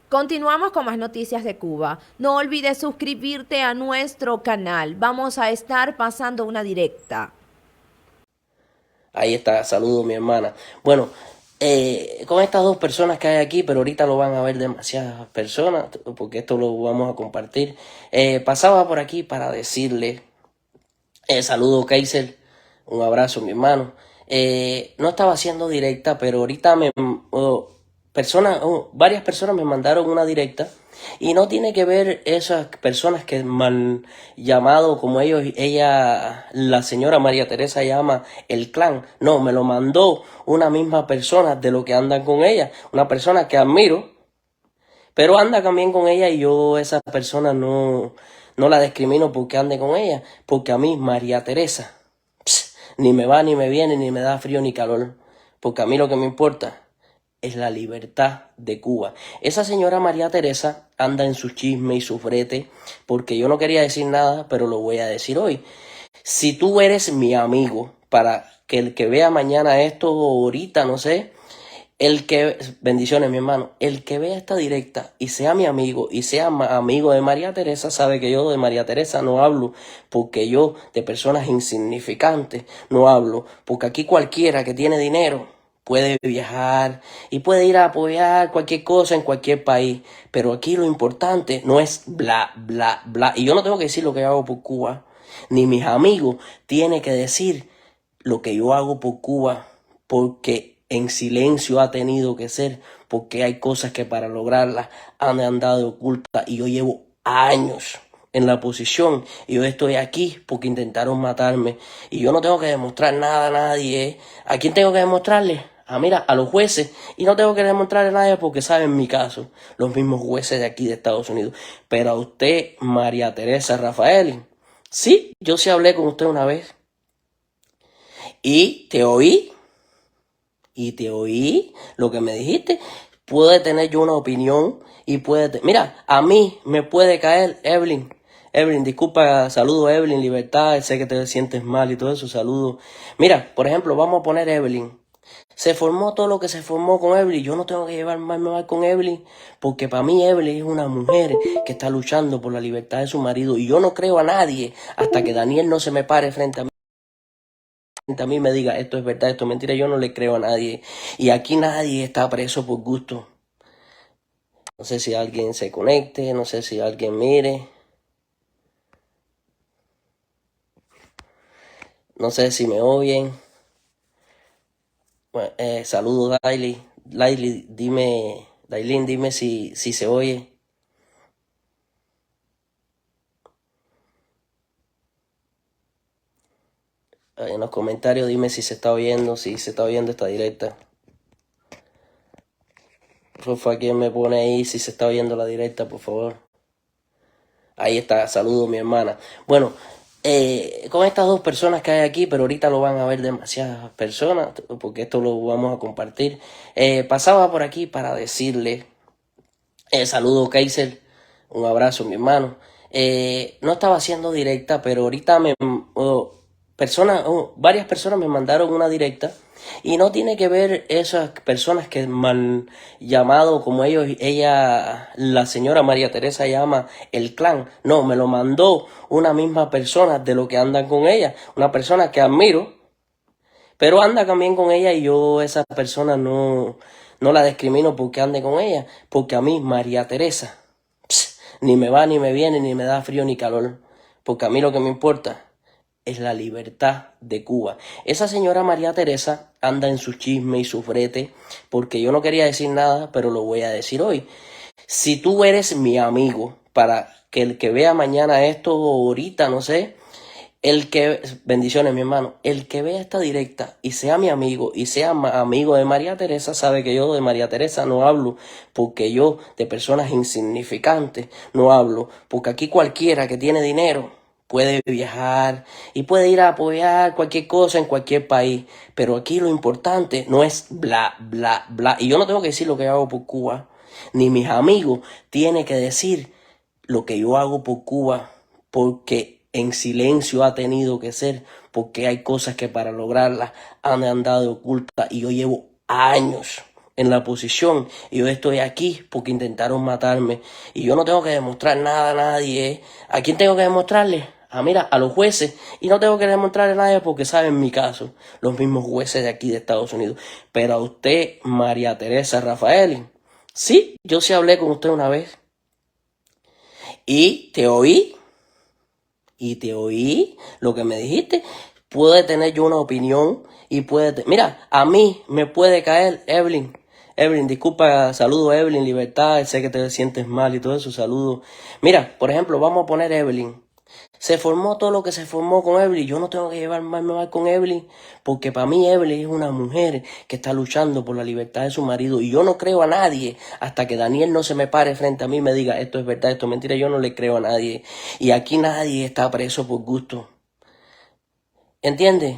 Continuamos con más noticias de Cuba. No olvides suscribirte a nuestro canal. Vamos a estar pasando una directa. Ahí está, saludo mi hermana. Bueno, con estas dos personas que hay aquí, pero ahorita lo van a ver demasiadas personas, porque esto lo vamos a compartir. Pasaba por aquí para decirle, saludo Kaiser, un abrazo mi hermano. No estaba haciendo directa, pero ahorita varias personas me mandaron una directa y no tiene que ver esas personas que mal llamado como ella, la señora María Teresa llama el clan. No, me lo mandó una misma persona de lo que andan con ella, una persona que admiro, pero anda también con ella y yo esa persona no la discrimino porque ande con ella, porque a mí María Teresa ni me va ni me viene, ni me da frío ni calor, porque a mí lo que me importa es la libertad de Cuba. Esa señora María Teresa anda en su chisme y su frete, porque yo no quería decir nada, pero lo voy a decir hoy. Si tú eres mi amigo, para que el que vea mañana esto o ahorita, no sé, bendiciones mi hermano, el que vea esta directa y sea mi amigo y sea amigo de María Teresa, sabe que yo de María Teresa no hablo porque yo de personas insignificantes no hablo, porque aquí cualquiera que tiene dinero puede viajar y puede ir a apoyar cualquier cosa en cualquier país, pero aquí lo importante no es bla, bla, bla, y yo no tengo que decir lo que hago por Cuba, ni mis amigos tienen que decir lo que yo hago por Cuba, porque en silencio ha tenido que ser, porque hay cosas que para lograrlas han andado ocultas y yo llevo años en la posición y yo estoy aquí porque intentaron matarme y yo no tengo que demostrar nada a nadie, ¿eh? ¿A quién tengo que demostrarle? Mira, a los jueces, y no tengo que demostrarle a nadie porque saben mi caso, los mismos jueces de aquí de Estados Unidos. Pero a usted, María Teresa Rafael, sí, yo sí hablé con usted una vez y te oí lo que me dijiste. Puede tener yo una opinión y mira, a mí me puede caer Evelyn. Evelyn, disculpa, saludo Evelyn, libertad, sé que te sientes mal y todo eso, saludo. Mira, por ejemplo, vamos a poner Evelyn. Se formó todo lo que se formó con Evelyn. Yo no tengo que llevarme mal con Evelyn, porque para mí Evelyn es una mujer que está luchando por la libertad de su marido. Y yo no creo a nadie hasta que Daniel no se me pare frente a mí me diga esto es verdad, esto es mentira, yo no le creo a nadie. Y aquí nadie está preso por gusto. No sé si alguien se conecte, no sé si alguien mire, no sé si me oyen. Bueno, saludos, Daily. Dailin, dime si se oye. En los comentarios dime si se está oyendo, si se está oyendo esta directa. Por favor, quien me pone ahí si se está oyendo la directa, por favor. Ahí está, saludo mi hermana. Bueno, con estas dos personas que hay aquí, pero ahorita lo van a ver demasiadas personas, porque esto lo vamos a compartir. Pasaba por aquí para decirle, saludo Kaiser, un abrazo mi hermano. No estaba haciendo directa, pero ahorita varias personas me mandaron una directa y no tiene que ver esas personas que mal llamado como ella, la señora María Teresa llama el clan. No, me lo mandó una misma persona de lo que andan con ella, una persona que admiro, pero anda también con ella y yo esa persona no la discrimino porque ande con ella, porque a mí María Teresa ni me va ni me viene, ni me da frío ni calor, porque a mí lo que me importa es la libertad de Cuba. Esa señora María Teresa anda en su chisme y su frete, porque yo no quería decir nada, pero lo voy a decir hoy. Si tú eres mi amigo, para que el que vea mañana esto o ahorita, no sé, bendiciones mi hermano, el que vea esta directa y sea mi amigo y sea amigo de María Teresa, sabe que yo de María Teresa no hablo, porque yo de personas insignificantes no hablo, porque aquí cualquiera que tiene dinero puede viajar y puede ir a apoyar cualquier cosa en cualquier país, pero aquí lo importante no es bla, bla, bla, y yo no tengo que decir lo que hago por Cuba, ni mis amigos tienen que decir lo que yo hago por Cuba, porque en silencio ha tenido que ser, porque hay cosas que para lograrlas han andado ocultas y yo llevo años en la posición y yo estoy aquí porque intentaron matarme y yo no tengo que demostrar nada a nadie, ¿eh? ¿A quién tengo que demostrarle? Mira, a los jueces, y no tengo que demostrarle a nadie porque saben mi caso, los mismos jueces de aquí de Estados Unidos. Pero a usted, María Teresa Rafaeli, sí, yo sí hablé con usted una vez y te oí lo que me dijiste. Puede tener yo una opinión y mira, a mí me puede caer Evelyn. Evelyn, disculpa, saludo Evelyn, libertad, sé que te sientes mal y todo eso, saludo. Mira, por ejemplo, vamos a poner Evelyn. Se formó todo lo que se formó con Evelyn. Yo no tengo que llevarme mal con Evelyn, porque para mí Evelyn es una mujer que está luchando por la libertad de su marido. Y yo no creo a nadie hasta que Daniel no se me pare frente a mí y me diga esto es verdad, esto es mentira. Yo no le creo a nadie. Y aquí nadie está preso por gusto. ¿Entiendes?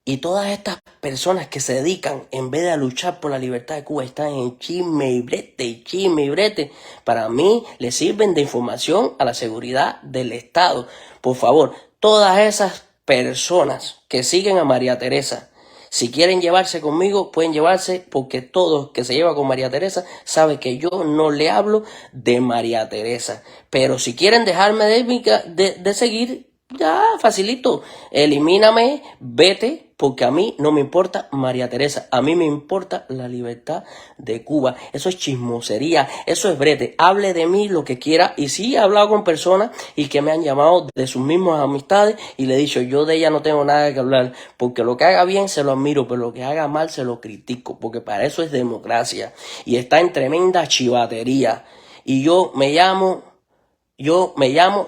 Y todas estas personas que se dedican, en vez de a luchar por la libertad de Cuba, están en chisme y brete, y chisme y brete. Para mí, le sirven de información a la seguridad del Estado. Por favor, todas esas personas que siguen a María Teresa, si quieren llevarse conmigo, pueden llevarse, porque todos que se llevan con María Teresa saben que yo no le hablo de María Teresa. Pero si quieren dejarme de seguir, ya, facilito, elimíname, vete, porque a mí no me importa María Teresa, a mí me importa la libertad de Cuba. Eso es chismosería, eso es brete. Hable de mí lo que quiera, y sí he hablado con personas y que me han llamado de sus mismas amistades y le he dicho, yo de ella no tengo nada que hablar, porque lo que haga bien se lo admiro, pero lo que haga mal se lo critico, porque para eso es democracia y está en tremenda chivatería. Y yo me llamo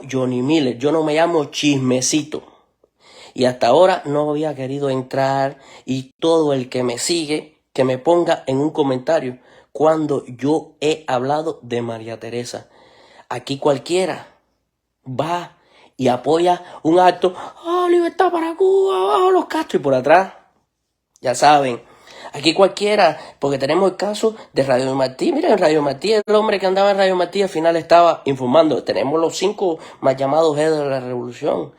Johnny Miller, yo no me llamo Chismecito. Y hasta ahora no había querido entrar, y todo el que me sigue, que me ponga en un comentario cuando yo he hablado de María Teresa. Aquí cualquiera va y apoya un acto, libertad para Cuba, los Castro, y por atrás, ya saben, aquí cualquiera, porque tenemos el caso de Radio Martí. Miren, Radio Martí, el hombre que andaba en Radio Martí al final estaba informando. Tenemos los 5 más llamados G de la revolución.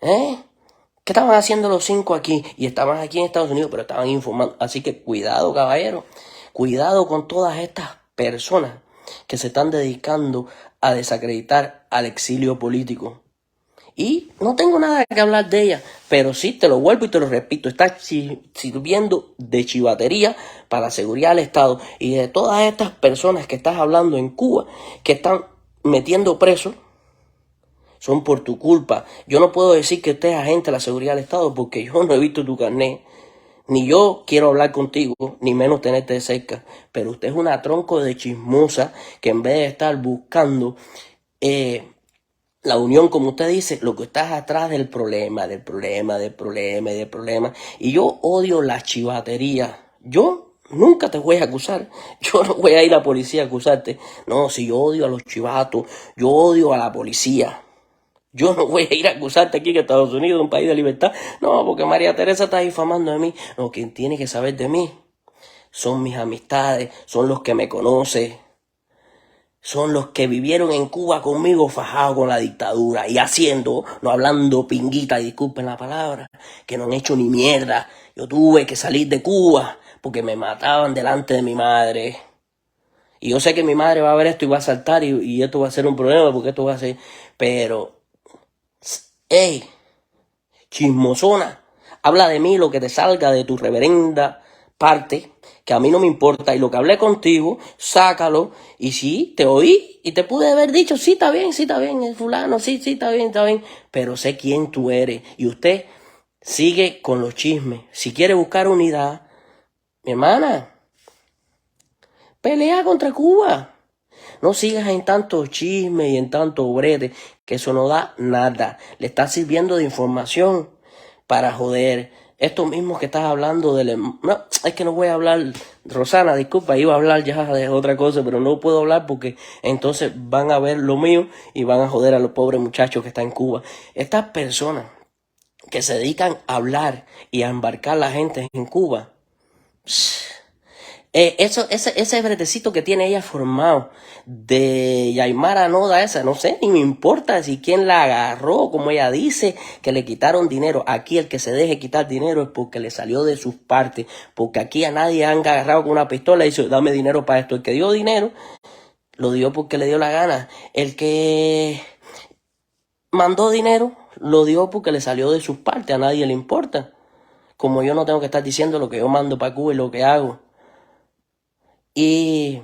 ¿Qué estaban haciendo los 5 aquí? Y estaban aquí en Estados Unidos, pero estaban informando. Así que cuidado, caballero. Cuidado con todas estas personas que se están dedicando a desacreditar al exilio político. Y no tengo nada que hablar de ella, pero sí te lo vuelvo y te lo repito, está sirviendo de chivatería para la seguridad del Estado. Y de todas estas personas que estás hablando en Cuba, que están metiendo presos, son por tu culpa. Yo no puedo decir que usted es agente de la seguridad del Estado porque yo no he visto tu carnet. Ni yo quiero hablar contigo, ni menos tenerte de cerca. Pero usted es una tronco de chismosa que en vez de estar buscando la unión, como usted dice, lo que está es atrás del problema. Y yo odio la chivatería. Yo nunca te voy a acusar. Yo no voy a ir a la policía a acusarte. No, si yo odio a los chivatos, yo odio a la policía. Yo no voy a ir a acusarte aquí en Estados Unidos, un país de libertad. No, porque María Teresa está difamando de mí. No, quien tiene que saber de mí son mis amistades, son los que me conocen. Son los que vivieron en Cuba conmigo fajados con la dictadura y haciendo, no hablando pinguita, disculpen la palabra, que no han hecho ni mierda. Yo tuve que salir de Cuba porque me mataban delante de mi madre. Y yo sé que mi madre va a ver esto y va a saltar y esto va a ser un problema porque esto va a ser... Pero, hey, chismosona, habla de mí lo que te salga de tu reverenda parte, que a mí no me importa, y lo que hablé contigo, sácalo. Y sí, te oí y te pude haber dicho, sí, está bien, fulano, sí, está bien, pero sé quién tú eres. Y usted sigue con los chismes. Si quiere buscar unidad, mi hermana, pelea contra Cuba. No sigas en tanto chisme y en tanto brete, que eso no da nada. Le está sirviendo de información para joder. Esto mismo que estás hablando no, es que no voy a hablar, Rosana, disculpa, iba a hablar ya de otra cosa, pero no puedo hablar porque entonces van a ver lo mío y van a joder a los pobres muchachos que están en Cuba. Estas personas que se dedican a hablar y a embarcar a la gente en Cuba, ese bretecito que tiene ella formado de Yaimara Noda esa, no sé, ni me importa si quién la agarró, como ella dice, que le quitaron dinero. Aquí el que se deje quitar dinero es porque le salió de sus partes, porque aquí a nadie han agarrado con una pistola y dice, dame dinero para esto. El que dio dinero, lo dio porque le dio la gana. El que mandó dinero, lo dio porque le salió de sus partes, a nadie le importa. Como yo no tengo que estar diciendo lo que yo mando para Cuba y lo que hago. Y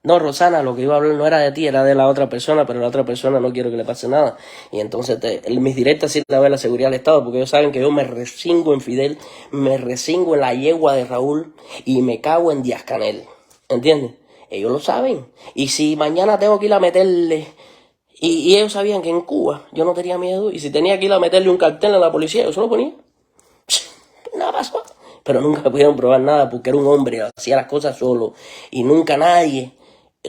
no, Rosana, lo que iba a hablar no era de ti, era de la otra persona, pero la otra persona no quiero que le pase nada. Y entonces mis directas sí la ve la seguridad del Estado, porque ellos saben que yo me resingo en Fidel, me resingo en la yegua de Raúl y me cago en Díaz Canel. ¿Entiendes? Ellos lo saben. Y si mañana tengo que ir a meterle, y ellos sabían que en Cuba yo no tenía miedo, y si tenía que ir a meterle un cartel a la policía, yo se lo ponía. Nada pasó. Pero nunca pudieron probar nada porque era un hombre, hacía las cosas solo. Y nunca nadie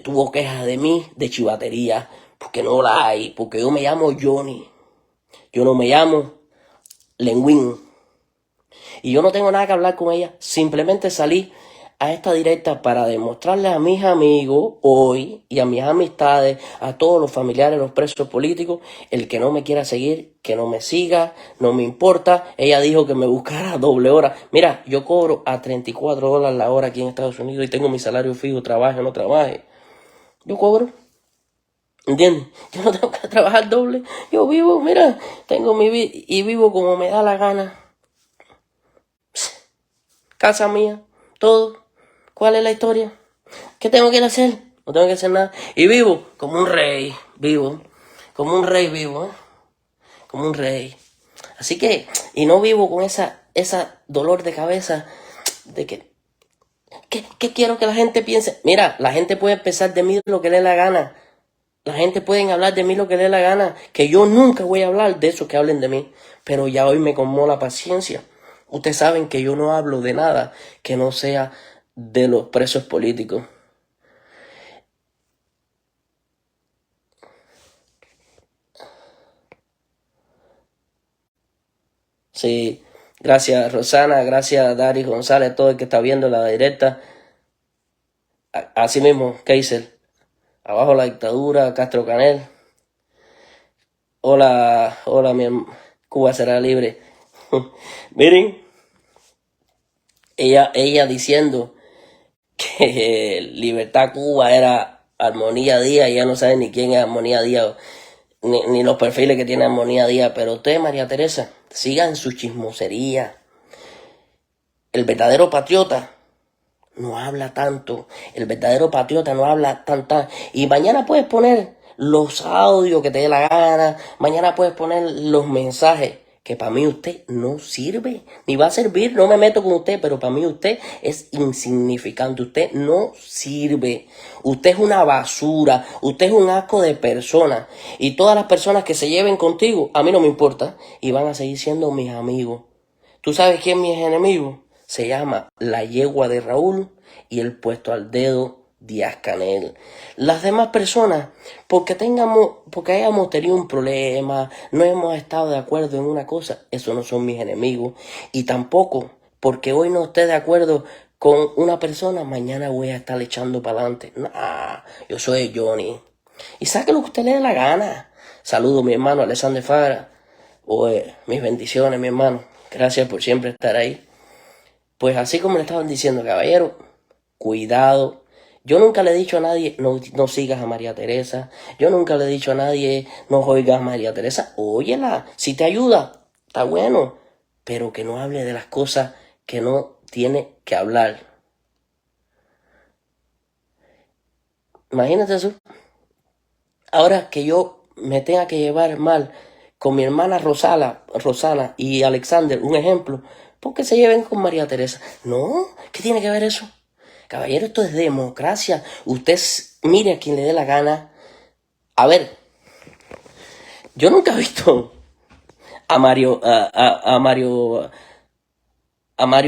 tuvo quejas de mí de chivatería, porque no la hay, porque yo me llamo Johnny. Yo no me llamo Lenguín. Y yo no tengo nada que hablar con ella. Simplemente salí a esta directa para demostrarle a mis amigos hoy y a mis amistades, a todos los familiares, los presos políticos, el que no me quiera seguir, que no me siga, no me importa. Ella dijo que me buscara doble hora. Mira, yo cobro a $34 la hora aquí en Estados Unidos y tengo mi salario fijo, trabaje o no trabaje. Yo cobro. ¿Entiendes? Yo no tengo que trabajar doble. Yo vivo, mira, tengo mi vida y vivo como me da la gana. Casa mía, todo. ¿Cuál es la historia? ¿Qué tengo que hacer? No tengo que hacer nada. Y vivo como un rey, vivo. Como un rey vivo, ¿eh? Como un rey. Así que, y no vivo con esa dolor de cabeza de que, ¿qué quiero que la gente piense? Mira, la gente puede pensar de mí lo que le dé la gana. La gente puede hablar de mí lo que le dé la gana. Que yo nunca voy a hablar de eso que hablen de mí. Pero ya hoy me colmó la paciencia. Ustedes saben que yo no hablo de nada que no sea de los presos políticos. Sí, gracias Rosana, gracias Dari González, todo el que está viendo la directa. Así mismo, Kaiser, abajo la dictadura, Castro Canel. Hola, Cuba será libre. Miren, ella diciendo que Libertad Cuba era Armonía Díaz, ya no sabe ni quién es Armonía Díaz, ni los perfiles que tiene Armonía Díaz, pero usted, María Teresa, sigan su chismosería. El verdadero patriota no habla tanto, el verdadero patriota no habla tanta, y mañana puedes poner los audios que te dé la gana, mañana puedes poner los mensajes, que para mí usted no sirve, ni va a servir, no me meto con usted, pero para mí usted es insignificante, usted no sirve, usted es una basura, usted es un asco de persona, y todas las personas que se lleven contigo, a mí no me importa, y van a seguir siendo mis amigos. ¿Tú sabes quién es mi enemigo? Se llama la yegua de Raúl y el puesto al dedo Díaz Canel. Las demás personas, porque hayamos tenido un problema, no hemos estado de acuerdo en una cosa, esos no son mis enemigos. Y tampoco, porque hoy no esté de acuerdo con una persona, mañana voy a estar echando para adelante. Nah, yo soy Johnny. Y saque lo que usted le dé la gana. Saludo a mi hermano Alexander Fara. Mis bendiciones, mi hermano. Gracias por siempre estar ahí. Pues así como le estaban diciendo, caballero, cuidado. Yo nunca le he dicho a nadie, no sigas a María Teresa. Yo nunca le he dicho a nadie, no oigas a María Teresa. Óyela, si te ayuda, está bueno. Pero que no hable de las cosas que no tiene que hablar. Imagínate eso. Ahora que yo me tenga que llevar mal con mi hermana Rosana y Alexander, un ejemplo, porque se lleven con María Teresa. No, ¿qué tiene que ver eso? Caballero, esto es democracia. Usted mire a quien le dé la gana. A ver, yo nunca he visto a Mario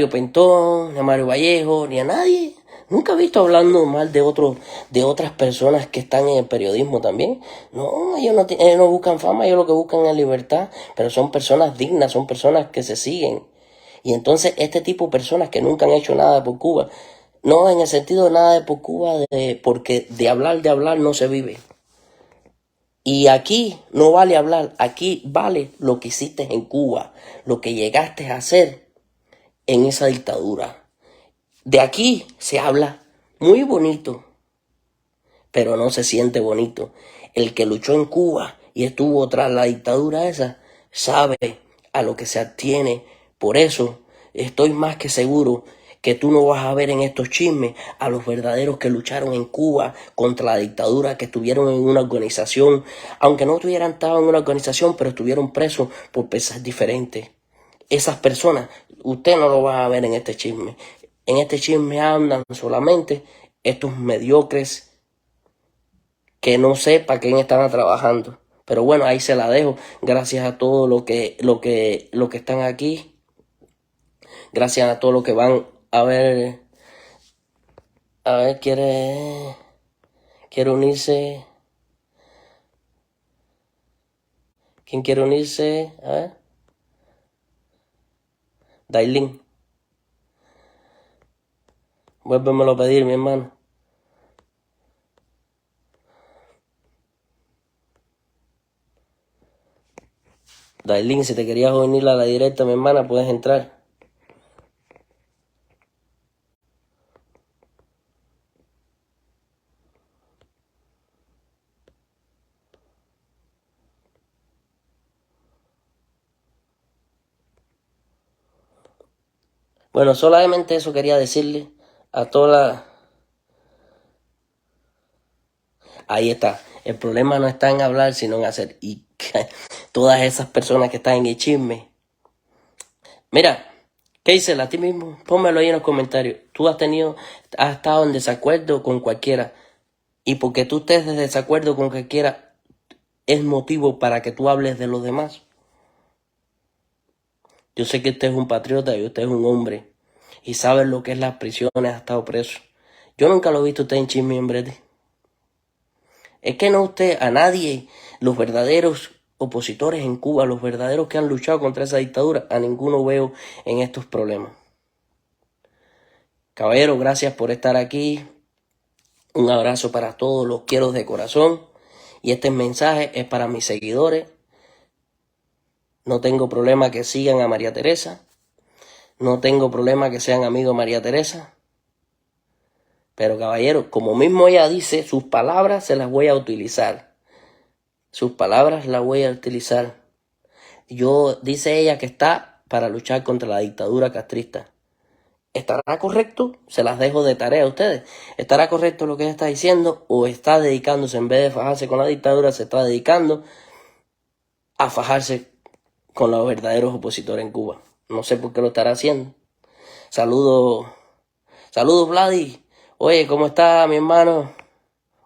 Pentón, ni a Mario Vallejo, ni a nadie. Nunca he visto hablando mal de otras personas que están en el periodismo también. No, ellos no buscan fama, ellos lo que buscan es libertad. Pero son personas dignas, son personas que se siguen. Y entonces este tipo de personas que nunca han hecho nada por Cuba, No, en el sentido nada de por Cuba, porque de hablar no se vive. Y aquí no vale hablar, aquí vale lo que hiciste en Cuba, lo que llegaste a hacer en esa dictadura. De aquí se habla muy bonito, pero no se siente bonito. El que luchó en Cuba y estuvo tras la dictadura esa, sabe a lo que se atiene. Por eso estoy más que seguro que tú no vas a ver en estos chismes a los verdaderos que lucharon en Cuba contra la dictadura, que estuvieron en una organización, aunque no tuvieran estado en una organización, pero estuvieron presos por pensar diferentes. Esas personas, usted no lo va a ver en este chisme. En este chisme andan solamente estos mediocres que no sé para quién están trabajando. Pero bueno, ahí se la dejo. Gracias a todos los que están aquí. Gracias a todos los que van a ver. A ver, quiere unirse. ¿Quién quiere unirse? A ver. Dailin. Vuélvemelo a pedir, mi hermano. Dailin, si te querías unir a la directa, mi hermana, puedes entrar. Bueno, solamente eso quería decirle a todas las... Ahí está. El problema no está en hablar, sino en hacer. Y todas esas personas que están en el chisme. Mira, ¿qué dices a ti mismo? Pónmelo ahí en los comentarios. Tú has estado en desacuerdo con cualquiera. Y porque tú estés en desacuerdo con cualquiera, es motivo para que tú hables de los demás. Yo sé que usted es un patriota y usted es un hombre. Y sabe lo que es las prisiones, ha estado preso. Yo nunca lo he visto usted en chisme y en brete. Es que no usted, a nadie, los verdaderos opositores en Cuba, los verdaderos que han luchado contra esa dictadura, a ninguno veo en estos problemas. Caballero, gracias por estar aquí. Un abrazo para todos, los quiero de corazón. Y este mensaje es para mis seguidores. No tengo problema que sigan a María Teresa. No tengo problema que sean amigos de María Teresa. Pero caballero, como mismo ella dice, sus palabras se las voy a utilizar. Sus palabras las voy a utilizar. Dice ella que está para luchar contra la dictadura castrista. ¿Estará correcto? Se las dejo de tarea a ustedes. ¿Estará correcto lo que ella está diciendo? ¿O está dedicándose, en vez de fajarse con la dictadura, se está dedicando a fajarse con los verdaderos opositores en Cuba? No sé por qué lo estará haciendo. Saludos, Vladi. Oye, ¿cómo está mi hermano?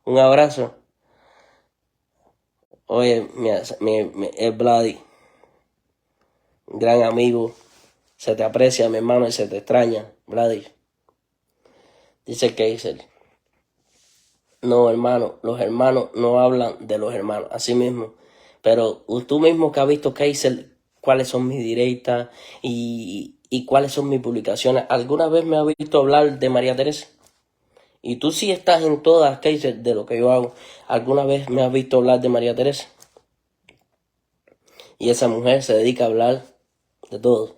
Un abrazo. Oye, es Vladi, gran amigo. Se te aprecia, mi hermano, y se te extraña, Vladi. Dice Keisel. No, hermano, los hermanos no hablan de los hermanos, así mismo. Pero tú mismo que has visto, Keisel, cuáles son mis directas y cuáles son mis publicaciones. ¿Alguna vez me has visto hablar de María Teresa? Y tú sí estás en todas, Keisel, de lo que yo hago. ¿Alguna vez me has visto hablar de María Teresa? Y esa mujer se dedica a hablar de todo.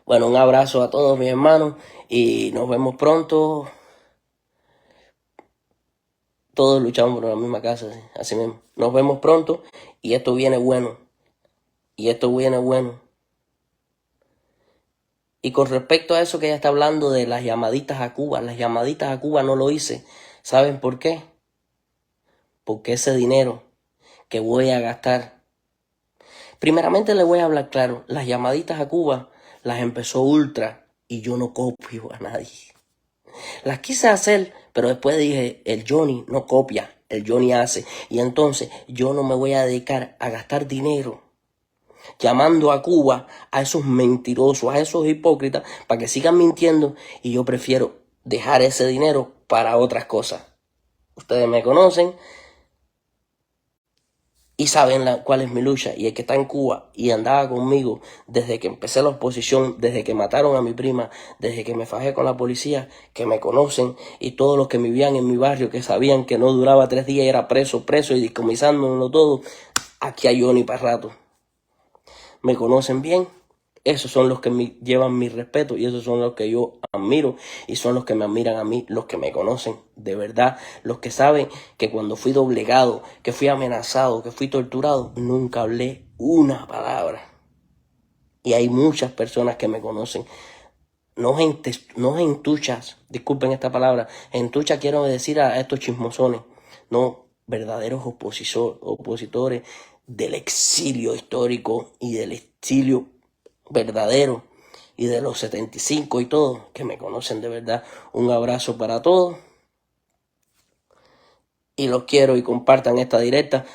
Bueno, un abrazo a todos mis hermanos y nos vemos pronto. Todos luchamos por la misma casa, ¿sí? Así mismo. Nos vemos pronto y esto viene bueno. Y esto viene bueno. Y con respecto a eso que ella está hablando de las llamaditas a Cuba no lo hice. ¿Saben por qué? Porque ese dinero que voy a gastar, primeramente le voy a hablar claro, las llamaditas a Cuba las empezó Ultra y yo no copio a nadie. Las quise hacer, pero después dije, el Johnny no copia, el Johnny hace. Y entonces yo no me voy a dedicar a gastar dinero llamando a Cuba a esos mentirosos, a esos hipócritas, para que sigan mintiendo. Y yo prefiero dejar ese dinero para otras cosas. Ustedes me conocen. y saben cuál es mi lucha. Y el que está en Cuba y andaba conmigo desde que empecé la oposición, desde que mataron a mi prima, desde que me fajé con la policía, que me conocen, y todos los que vivían en mi barrio, que sabían que no duraba 3 días y era preso y discomisándomelo todo, aquí hay Johnny para rato. Me conocen bien. Esos son los que llevan mi respeto y esos son los que yo admiro y son los que me admiran a mí, los que me conocen de verdad, los que saben que cuando fui doblegado, que fui amenazado, que fui torturado, nunca hablé una palabra. Y hay muchas personas que me conocen. No gentuchas, disculpen esta palabra, gentucha quiero decir a estos chismosones, no, verdaderos opositores del exilio histórico y del exilio verdadero y de los 75 y todo, que me conocen de verdad. Un abrazo para todos y los quiero y compartan esta directa.